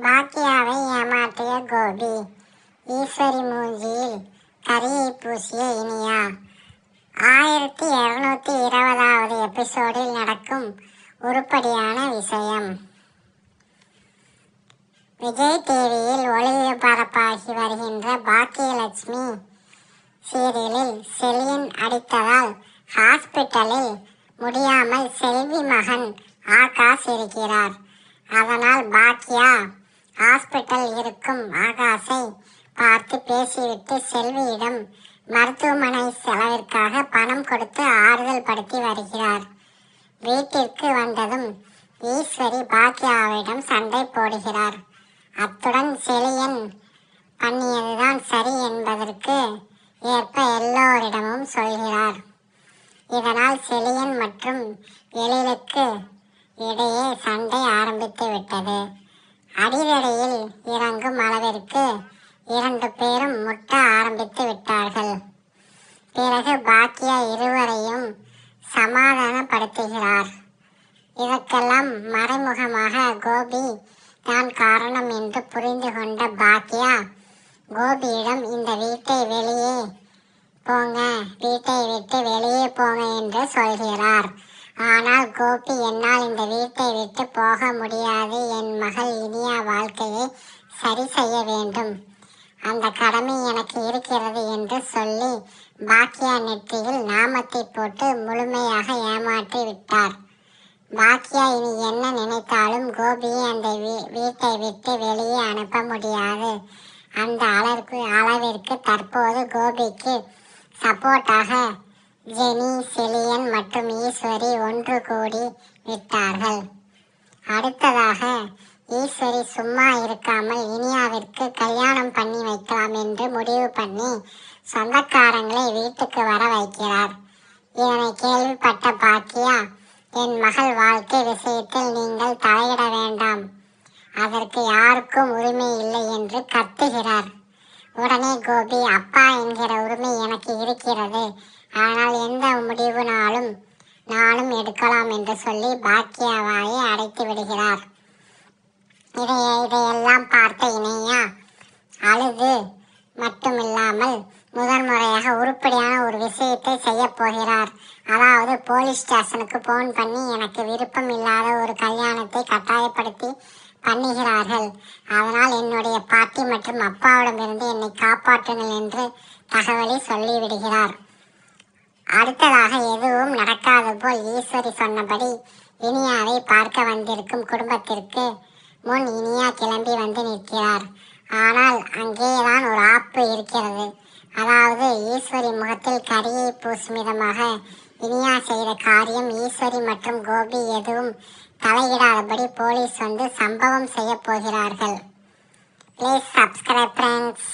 பாக்கியாவை ஏமாற்றிய கோபி, ஈஸ்வரி மூஞ்சியில் கரியை பூசிய இனியா. 1220வது எபிசோடில் நடக்கும் உருப்படியான விஷயம். விஜய் டிவியில் ஒளிபரப்பாகி வருகின்ற பாக்கியலட்சுமி சீரியலில் செலியன் அடித்ததால் ஹாஸ்பிட்டலில் முடியாமல் செல்வி மகன் ஆகாஷ் இருக்கிறார். அதனால் பாக்கியா ஹாஸ்பிட்டல் இருக்கும் ஆகாஷை பார்த்து பேசிவிட்டு செல்வியிடம் மருத்துவமனை செலவிற்காக பணம் கொடுத்து ஆறுதல் படுத்தி வருகிறார். வீட்டிற்கு வந்ததும் ஈஸ்வரி பாக்கியாவிடம் சண்டை போடுகிறார். அத்துடன் செலியன் பண்ணியதுதான் சரி என்பதற்கு ஏற்ப எல்லோரிடமும் சொல்கிறார். இதனால் செலியன் மற்றும் எழிலுக்கு இடையே சண்டை ஆரம்பித்து விட்டது. அடிதடியில் இறங்கும் அளவிற்கு 2 பேரும் முட்ட ஆரம்பித்து விட்டார்கள். பிறகு பாக்கியா இருவரையும் சமாதானப்படுத்துகிறார். இதற்கெல்லாம் மறைமுகமாக கோபி தான் காரணம் என்று புரிந்து கொண்ட பாக்கியா கோபியிடம் இந்த வீட்டை விட்டு வெளியே போங்க என்று சொல்கிறார். ஆனால் கோபி, என்னால் இந்த வீட்டை விட்டு போக முடியாது. என் மகள் இனியா வாழ்க்கையை சரி செய்ய வேண்டும். அந்த கடமை எனக்கு இருக்கிறது என்று சொல்லி பாக்கியா நெற்றியில் நாமத்தை போட்டு முழுமையாக ஏமாற்றி விட்டார். பாக்கியா இனி என்ன நினைத்தாலும் கோபியை அந்த வீட்டை விட்டு வெளியே அனுப்ப முடியாது. அந்த அளவிற்கு தற்போது கோபிக்கு சப்போர்ட்டாக ஜெனி, செலியன் மற்றும் ஈஸ்வரி ஒன்று கூடி விட்டார்கள். அடுத்ததாக ஈஸ்வரி சும்மா இருக்காமல் இனியாவிற்கு கல்யாணம் பண்ணி வைக்கலாம் என்று முடிவு பண்ணி சொந்தக்காரங்களை வீட்டுக்கு வர வைக்கிறார். இதனை கேள்விப்பட்ட பாக்கியா, என் மகள் வாழ்க்கை விஷயத்தில் நீங்கள் தலையிட வேண்டாம், அதற்கு யாருக்கும் உரிமை இல்லை என்று கத்துகிறார். உடனே கோபி, அப்பா என்கிற உரிமை எனக்கு இருக்கிறது, ஆனால் எந்த முடிவுனாலும் நானும் எடுக்கலாம் என்று சொல்லி பாக்கியாவாயை அடைத்து விடுகிறார். இதையெல்லாம் பார்த்த இனியா அழுது மட்டுமில்லாமல் முதன்முறையாக உருப்படியான ஒரு விஷயத்தை செய்ய போகிறார். அதாவது போலீஸ் ஸ்டேஷனுக்கு போன் பண்ணி எனக்கு விருப்பம் இல்லாத ஒரு கல்யாணத்தை கட்டாயப்படுத்தி பண்ணுகிறார்கள். அதனால் என்னுடைய பாட்டி மற்றும் அப்பாவிடமிருந்து என்னை காப்பாற்றுங்கள் என்று தகவலை சொல்லிவிடுகிறார். அடுத்ததாக எதுவும் நடக்காது போல் ஈஸ்வரி சொன்னபடி இனியாவை பார்க்க வந்திருக்கும் குடும்பத்திற்கு முன் இனியா கிளம்பி வந்து நிற்கிறார். ஆனால் அங்கேதான் ஒரு ஆப்பு இருக்கிறது. அதாவது ஈஸ்வரி முகத்தில் கரியை பூசும் விதமாக இனியா செய்த காரியம் ஈஸ்வரி மற்றும் கோபி எதுவும் தலையிடாதபடி போலீஸ் வந்து சம்பவம் செய்ய போகிறார்கள். Please subscribe friends.